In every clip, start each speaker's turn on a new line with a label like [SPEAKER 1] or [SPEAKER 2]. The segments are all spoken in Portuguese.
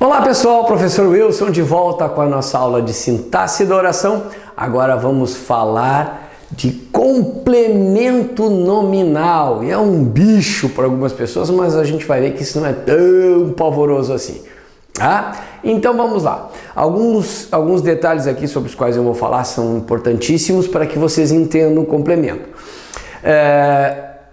[SPEAKER 1] Olá pessoal, professor Wilson de volta com a nossa aula de sintaxe da oração. Agora vamos falar de complemento nominal. E é um bicho para algumas pessoas, mas a gente vai ver que isso não é tão pavoroso assim. Tá? Então vamos lá. Alguns detalhes aqui sobre os quais eu vou falar são importantíssimos para que vocês entendam o complemento.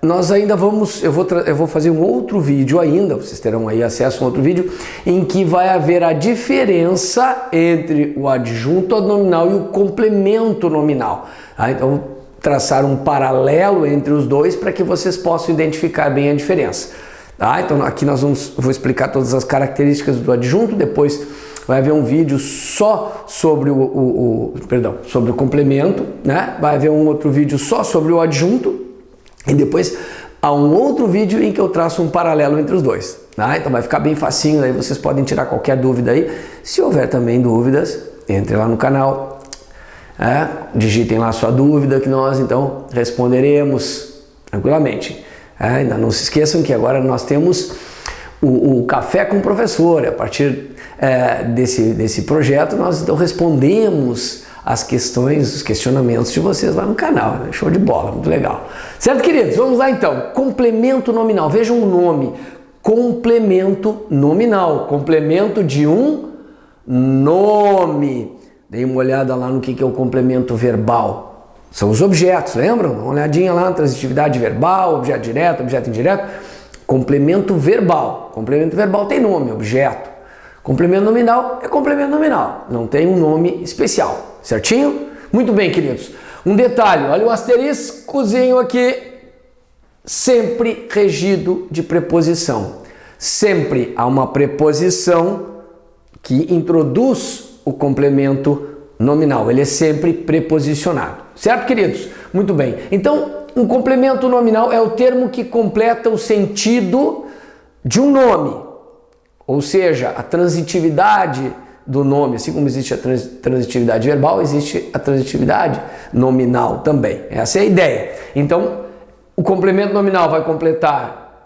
[SPEAKER 1] Nós ainda eu vou fazer um outro vídeo ainda, vocês terão aí acesso a um outro vídeo, em que vai haver a diferença entre o adjunto nominal e o complemento nominal. Tá? Então, vou traçar um paralelo entre os dois para que vocês possam identificar bem a diferença. Tá? Então, aqui vou explicar todas as características do adjunto, depois vai haver um vídeo só sobre sobre o complemento, né? Vai haver um outro vídeo só sobre o adjunto. E depois há um outro vídeo em que eu traço um paralelo entre os dois. Tá? Então vai ficar bem facinho, aí vocês podem tirar qualquer dúvida aí. Se houver também dúvidas, entre lá no canal, digitem lá sua dúvida que nós então responderemos tranquilamente. Ainda não se esqueçam que agora nós temos o Café com o Professor. A partir desse projeto nós então respondemos as questões, os questionamentos de vocês lá no canal. Show de bola, muito legal. Certo, queridos? Vamos lá então. Complemento nominal. Vejam o nome. Complemento nominal. Complemento de um nome. Dei uma olhada lá no que é o complemento verbal. São os objetos, lembram? Dá uma olhadinha lá na transitividade verbal, objeto direto, objeto indireto. Complemento verbal. Complemento verbal tem nome, objeto. Complemento nominal é complemento nominal. Não tem um nome especial. Certinho? Muito bem, queridos. Um detalhe, olha o asteriscozinho aqui, sempre regido de preposição. Sempre há uma preposição que introduz o complemento nominal. Ele é sempre preposicionado. Certo, queridos? Muito bem. Então, um complemento nominal é o termo que completa o sentido de um nome. Ou seja, a transitividade do nome, assim como existe a transitividade verbal, existe a transitividade nominal também. Essa é a ideia. Então, o complemento nominal vai completar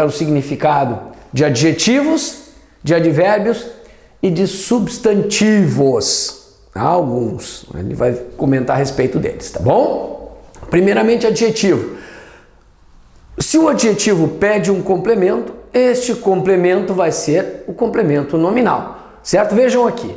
[SPEAKER 1] o significado de adjetivos, de advérbios e de substantivos. Alguns. Ele vai comentar a respeito deles, tá bom? Primeiramente, adjetivo. Se o adjetivo pede um complemento, este complemento vai ser o complemento nominal. Certo? Vejam aqui.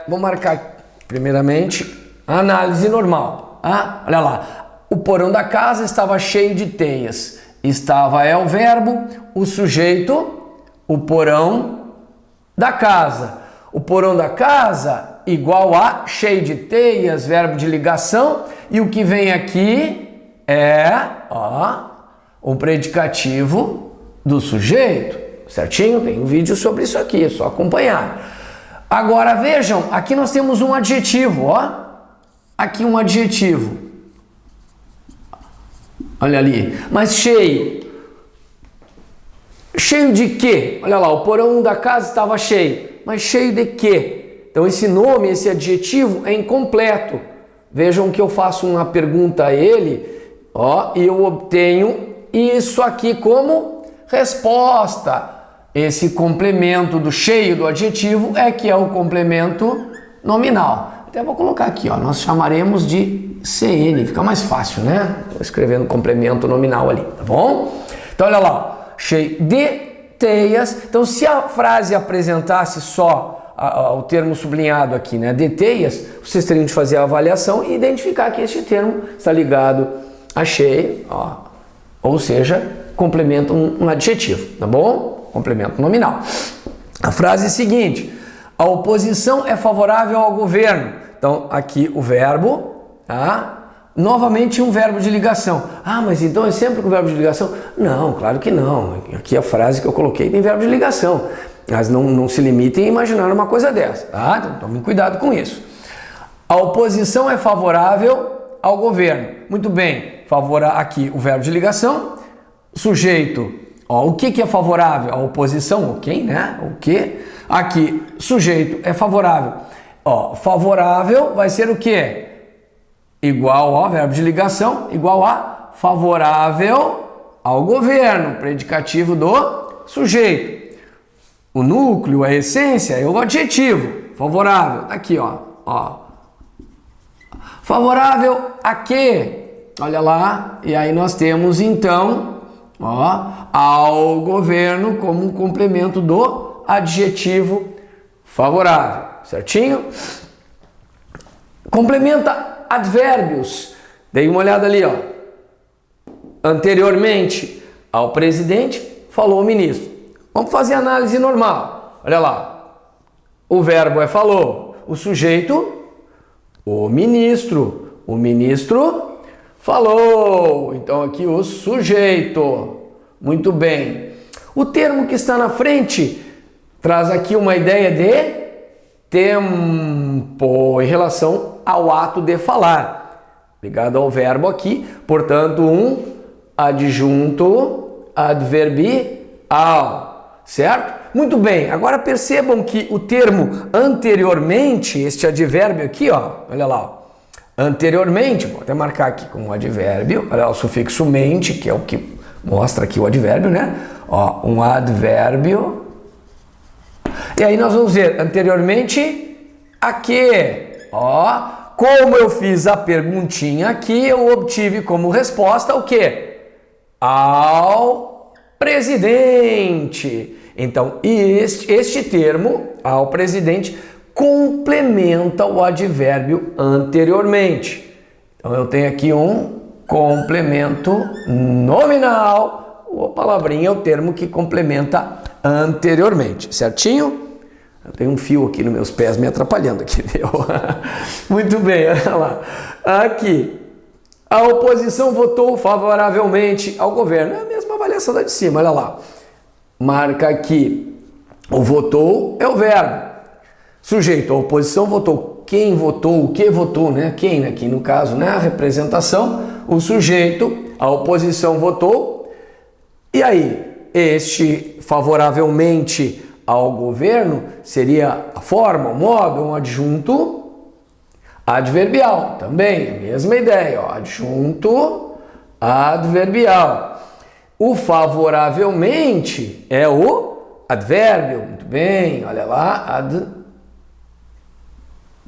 [SPEAKER 1] Vou marcar primeiramente a análise normal. Olha lá. O porão da casa estava cheio de teias. Estava é o verbo, o sujeito, o porão da casa. O porão da casa igual a cheio de teias, verbo de ligação. E o que vem aqui é o predicativo do sujeito. Certinho? Tem um vídeo sobre isso aqui, é só acompanhar. Agora vejam, aqui nós temos um adjetivo, Aqui um adjetivo. Olha ali. Mas cheio. Cheio de quê? Olha lá, o porão da casa estava cheio. Mas cheio de quê? Então esse nome, esse adjetivo é incompleto. Vejam que eu faço uma pergunta a ele, e eu obtenho isso aqui como resposta. Esse complemento do cheio do adjetivo é que é o complemento nominal. Até vou colocar aqui, nós chamaremos de CN, fica mais fácil, né? Estou escrevendo complemento nominal ali, tá bom? Então olha lá, cheio de teias. Então se a frase apresentasse só o termo sublinhado aqui, né, de teias, vocês teriam de fazer a avaliação e identificar que este termo está ligado a cheio, ou seja, complementa um adjetivo, tá bom? Complemento nominal. A frase seguinte: a oposição é favorável ao governo. Então, aqui o verbo, novamente um verbo de ligação. Mas então é sempre com verbo de ligação? Não, claro que não. Aqui a frase que eu coloquei tem verbo de ligação. Mas não se limitem a imaginar uma coisa dessa, tá? Então, tomem cuidado com isso. A oposição é favorável ao governo. Muito bem, aqui o verbo de ligação, sujeito. O que é favorável? A oposição, ok, né? O que? Aqui, sujeito é favorável. Ó, favorável vai ser o quê? Igual, ó, verbo de ligação, igual a favorável ao governo, predicativo do sujeito. O núcleo, a essência, é o adjetivo, favorável, tá aqui, ó. Favorável a quê? Olha lá, e aí nós temos então, ó, ao governo como um complemento do adjetivo favorável, certinho? Complementa advérbios. Dei uma olhada ali, ó. Anteriormente ao presidente, falou o ministro. Vamos fazer análise normal. Olha lá. O verbo é falou. O sujeito, o ministro. O ministro falou. Então aqui o sujeito. Muito bem. O termo que está na frente traz aqui uma ideia de tempo em relação ao ato de falar. Ligado ao verbo aqui, portanto, um adjunto adverbial, certo? Muito bem, agora percebam que o termo anteriormente, este advérbio aqui, ó, olha lá, ó, anteriormente, vou até marcar aqui como advérbio, olha lá, o sufixo mente, que é o que mostra aqui o advérbio, né? Ó, um advérbio. E aí nós vamos ver anteriormente a que, ó, como eu fiz a perguntinha aqui, eu obtive como resposta o quê? Ao presidente. Então, este termo, ao presidente, complementa o advérbio anteriormente. Então, eu tenho aqui um complemento nominal. A palavrinha é o termo que complementa anteriormente, certinho? Eu tenho um fio aqui nos meus pés me atrapalhando aqui, viu? Muito bem, olha lá. Aqui. A oposição votou favoravelmente ao governo. É a mesma avaliação da de cima, olha lá. Marca aqui. O votou é o verbo. Sujeito, a oposição votou. Quem votou, o que votou, né? Quem, aqui no caso, né? A representação. O sujeito, a oposição votou. E aí, este favoravelmente ao governo seria a forma, o modo, um adjunto adverbial, também, a mesma ideia, ó, adjunto adverbial. O favoravelmente é o advérbio, muito bem, olha lá,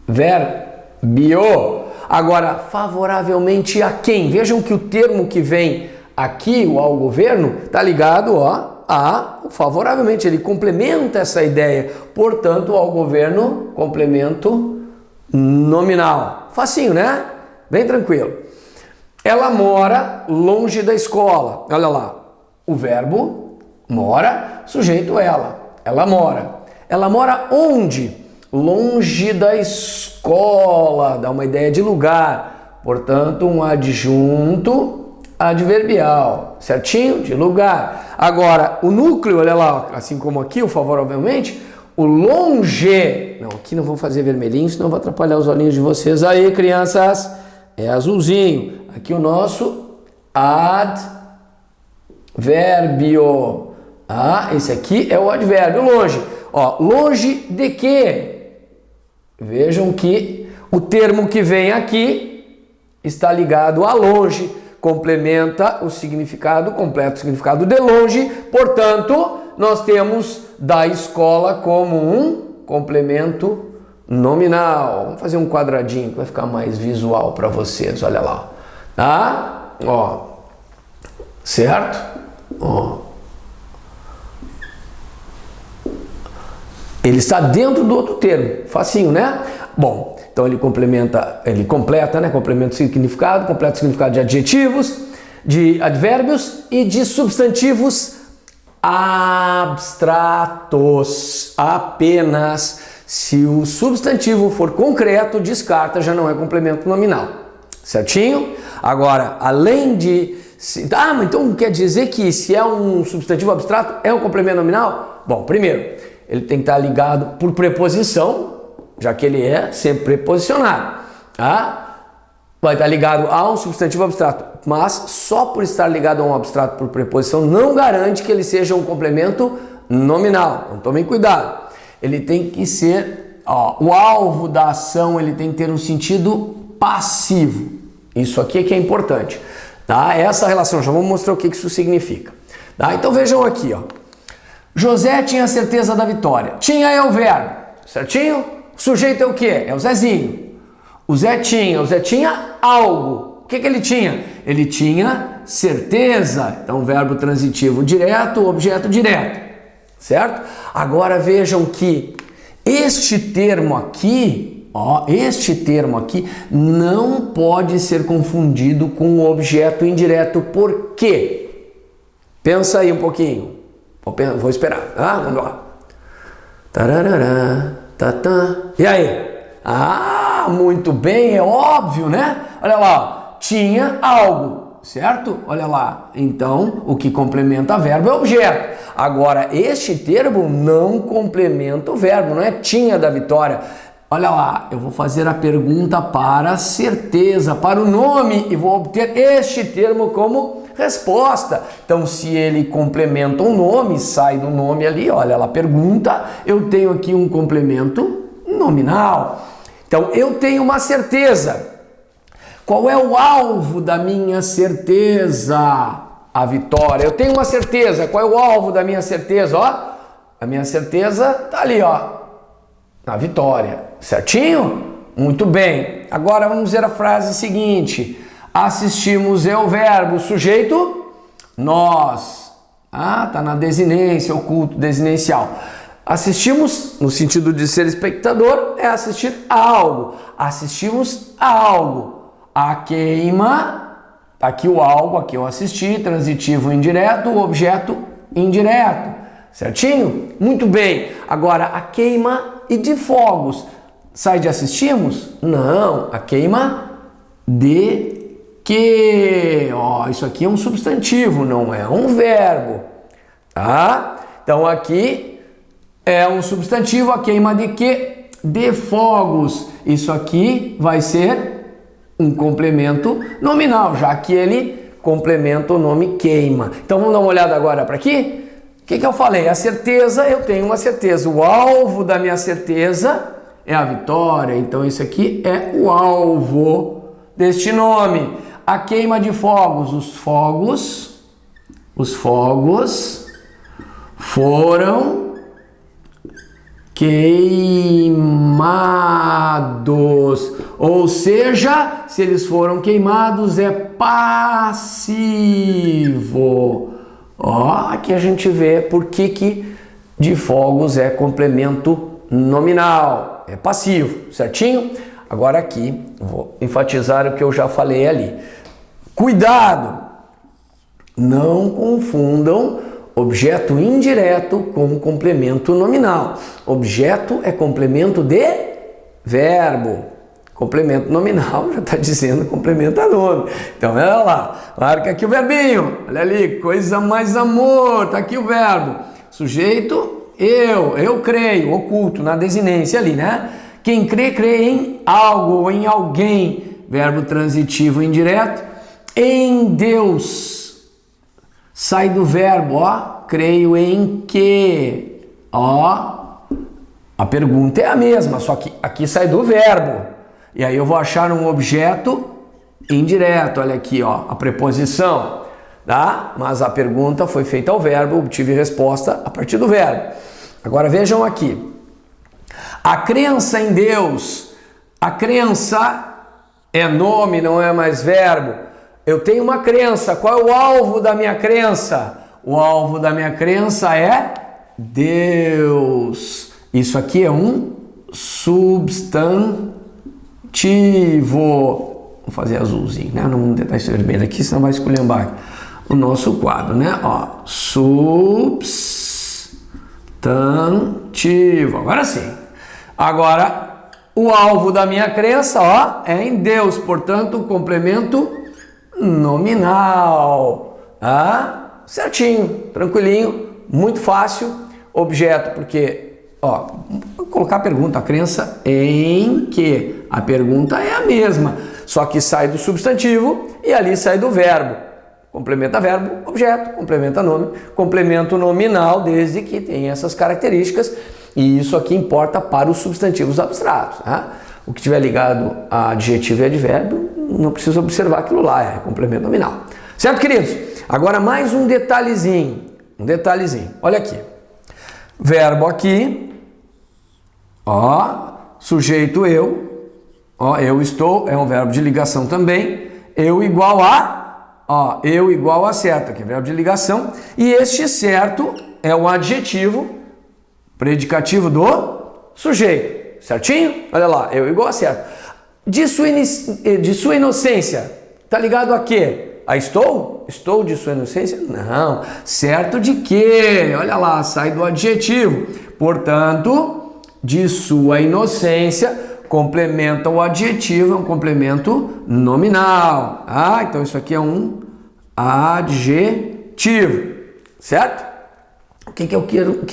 [SPEAKER 1] advérbio. Agora, favoravelmente a quem? Vejam que o termo que vem aqui, o ao governo, está ligado, ó, a favoravelmente, ele complementa essa ideia, portanto, ao governo, complemento nominal. Facinho, né? Bem tranquilo. Ela mora longe da escola. Olha lá. O verbo mora, sujeito ela. Ela mora. Ela mora onde? Longe da escola. Dá uma ideia de lugar. Portanto, um adjunto adverbial. Certinho? De lugar. Agora, o núcleo, olha lá, assim como aqui, o favoravelmente, o longe, não, aqui não vou fazer vermelhinho, senão vou atrapalhar os olhinhos de vocês aí, crianças, é azulzinho, aqui o nosso advérbio, esse aqui é o advérbio, longe, ó, longe de quê? Vejam que o termo que vem aqui está ligado a longe, complementa o significado, completa o significado de longe, portanto, nós temos da escola como um complemento nominal. Vamos fazer um quadradinho que vai ficar mais visual para vocês, olha lá. Tá? Ó. Certo? Ó. Ele está dentro do outro termo. Facinho, né? Bom, então ele completa, né? Complementa o significado, completa o significado de adjetivos, de advérbios e de substantivos abstratos. Apenas se o substantivo for concreto, descarta, já não é complemento nominal. Certinho? Agora, além de... mas então quer dizer que se é um substantivo abstrato, é um complemento nominal? Bom, primeiro, ele tem que estar ligado por preposição, já que ele é sempre preposicionado. Tá? Vai estar ligado a um substantivo abstrato, mas só por estar ligado a um abstrato por preposição não garante que ele seja um complemento nominal. Então tomem cuidado. Ele tem que ser Ó, o alvo da ação ele tem que ter um sentido passivo. Isso aqui é que é importante. Tá? Essa relação, já vou mostrar o que isso significa. Tá? Então vejam aqui, ó. José tinha certeza da vitória. Tinha é o verbo, certinho? O sujeito é o quê? É o Zezinho. O Zé tinha algo. O que ele tinha? Ele tinha certeza. Então, verbo transitivo direto, objeto direto. Certo? Agora vejam que este termo aqui, ó, não pode ser confundido com o objeto indireto. Por quê? Pensa aí um pouquinho. Vou esperar. Ah, vamos lá. Tararara, tatã. E aí? Ah, muito bem, é óbvio, né? Olha lá, tinha algo, certo? Olha lá. Então, o que complementa verbo é objeto. Agora, este termo não complementa o verbo, não é tinha da vitória. Olha lá, eu vou fazer a pergunta para a certeza, para o nome, e vou obter este termo como resposta. Então, se ele complementa um nome, sai do nome ali, olha lá, pergunta, eu tenho aqui um complemento nominal. Então, eu tenho uma certeza. Qual é o alvo da minha certeza? A vitória. Eu tenho uma certeza. Qual é o alvo da minha certeza? Ó, a minha certeza tá ali, ó, na vitória. Certinho? Muito bem. Agora vamos ver a frase seguinte. Assistimos é o verbo, sujeito, nós. Ah, tá na desinência, oculto, desinencial. Assistimos, no sentido de ser espectador, é assistir a algo. Assistimos a algo. A queima, tá aqui o algo, aqui eu assisti, transitivo indireto, objeto indireto. Certinho? Muito bem. Agora, a queima e de fogos. Sai de assistimos? Não, a queima de que, ó, isso aqui é um substantivo, não é um verbo, tá? Então aqui é um substantivo, a queima de que? De fogos. Isso aqui vai ser um complemento nominal, já que ele complementa o nome queima. Então vamos dar uma olhada agora para aqui? O que eu falei? A certeza, eu tenho uma certeza. O alvo da minha certeza é a vitória. Então isso aqui é o alvo deste nome. A queima de fogos, os fogos foram queimados. Ou seja, se eles foram queimados é passivo. Ó, aqui a gente vê por que de fogos é complemento nominal, é passivo, certinho? Agora aqui, vou enfatizar o que eu já falei ali. Cuidado! Não confundam objeto indireto com complemento nominal. Objeto é complemento de verbo. Complemento nominal já está dizendo complementa nome. Então, olha lá, marca aqui o verbinho. Olha ali, coisa mais amor, tá aqui o verbo. Sujeito, eu creio, oculto, na desinência ali, né? Quem crê, crê em algo ou em alguém. Verbo transitivo indireto. Em Deus. Sai do verbo, ó. Creio em que. Ó. A pergunta é a mesma, só que aqui sai do verbo. E aí eu vou achar um objeto indireto. Olha aqui, ó. A preposição. Tá? Mas a pergunta foi feita ao verbo. Obtive resposta a partir do verbo. Agora vejam aqui. A crença em Deus, a crença é nome, não é mais verbo. Eu tenho uma crença, qual é o alvo da minha crença? O alvo da minha crença é Deus. Isso aqui é um substantivo. Vou fazer azulzinho, né? Não vamos tentar escrever bem aqui, senão vai esculhambar o nosso quadro, né? Ó, substantivo. Agora sim. Agora, o alvo da minha crença, ó, é em Deus, portanto, complemento nominal. Ah, certinho, tranquilinho, muito fácil. Objeto, porque, ó, vou colocar a pergunta, a crença em que? A pergunta é a mesma, só que sai do substantivo e ali sai do verbo. Complementa verbo, objeto, complementa nome, complemento nominal, desde que tenha essas características. E isso aqui importa para os substantivos abstratos. Tá? O que estiver ligado a adjetivo e advérbio, não precisa observar aquilo lá, é complemento nominal. Certo, queridos? Agora mais um detalhezinho. Olha aqui. Verbo aqui, ó, sujeito eu, ó, eu estou, é um verbo de ligação também. Eu igual a certo, aqui é verbo de ligação. E este certo é o adjetivo predicativo do sujeito, certinho? Olha lá, eu igual a certo. De sua inocência, tá ligado a quê? A estou? Estou de sua inocência? Não. Certo de quê? Olha lá, sai do adjetivo. Portanto, de sua inocência, complementa o adjetivo, é um complemento nominal. Ah, então isso aqui é um adjetivo, certo? O que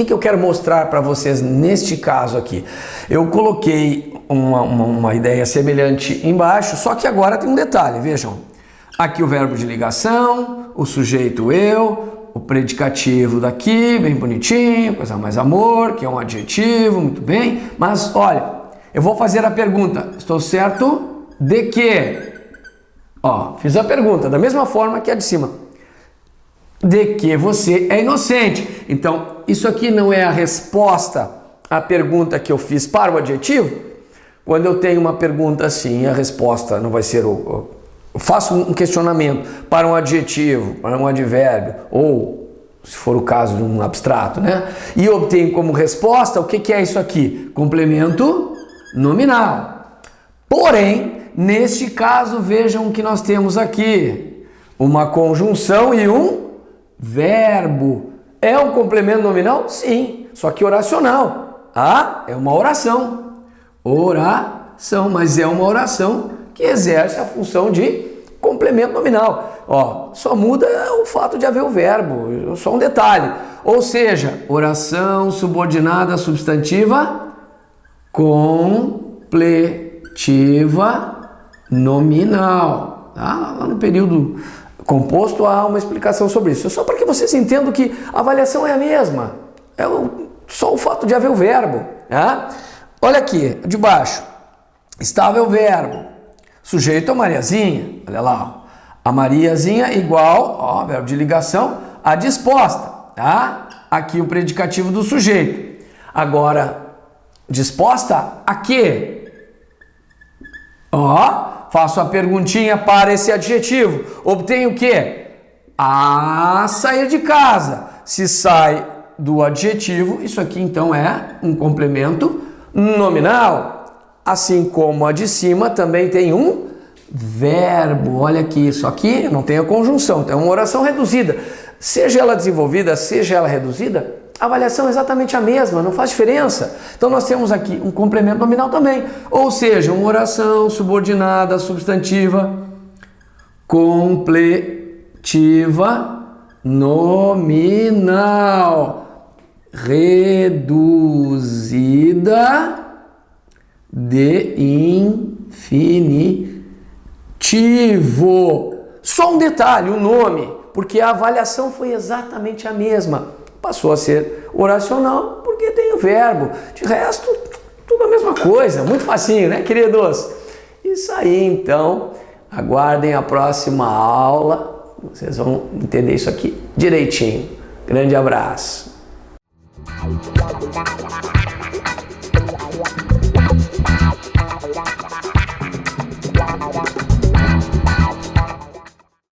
[SPEAKER 1] eu quero mostrar para vocês neste caso aqui? Eu coloquei uma ideia semelhante embaixo, só que agora tem um detalhe, vejam. Aqui o verbo de ligação, o sujeito eu, o predicativo daqui, bem bonitinho, coisa mais amor, que é um adjetivo, muito bem. Mas olha, eu vou fazer a pergunta, estou certo de quê? Ó, fiz a pergunta da mesma forma que a de cima. De que você é inocente. Então, isso aqui não é a resposta à pergunta que eu fiz para o adjetivo? Quando eu tenho uma pergunta assim, a resposta não vai ser faço um questionamento para um adjetivo, para um advérbio, ou, se for o caso de um abstrato, né? E obtenho como resposta, o que é isso aqui? Complemento nominal. Porém, neste caso, vejam o que nós temos aqui. Uma conjunção e um verbo. É um complemento nominal? Sim, só que oracional. Ah, é uma oração. Oração, mas é uma oração que exerce a função de complemento nominal. Ó, só muda o fato de haver o verbo, só um detalhe. Ou seja, oração subordinada substantiva completiva nominal. Tá? Lá no período composto há uma explicação sobre isso. Só para que vocês entendam que a avaliação é a mesma. É só o fato de haver o verbo. Tá? Olha aqui, de baixo. Estável verbo. Sujeito a Mariazinha, olha lá, ó. A Mariazinha igual, ó, verbo de ligação, a disposta, tá? Aqui o predicativo do sujeito. Agora, disposta a quê? Ó, faço a perguntinha para esse adjetivo. Obtenho o quê? A sair de casa. Se sai do adjetivo, isso aqui então é um complemento nominal. Assim como a de cima também tem um verbo. Olha aqui, só que não tem a conjunção, tem uma oração reduzida. Seja ela desenvolvida, seja ela reduzida, a avaliação é exatamente a mesma, não faz diferença. Então nós temos aqui um complemento nominal também, ou seja, uma oração subordinada, substantiva, completiva, nominal, reduzida de infinitivo. Só um detalhe, o nome, porque a avaliação foi exatamente a mesma. Passou a ser oracional porque tem o verbo. De resto, tudo a mesma coisa. Muito facinho, né, queridos? Isso aí, então. Aguardem a próxima aula. Vocês vão entender isso aqui direitinho. Grande abraço.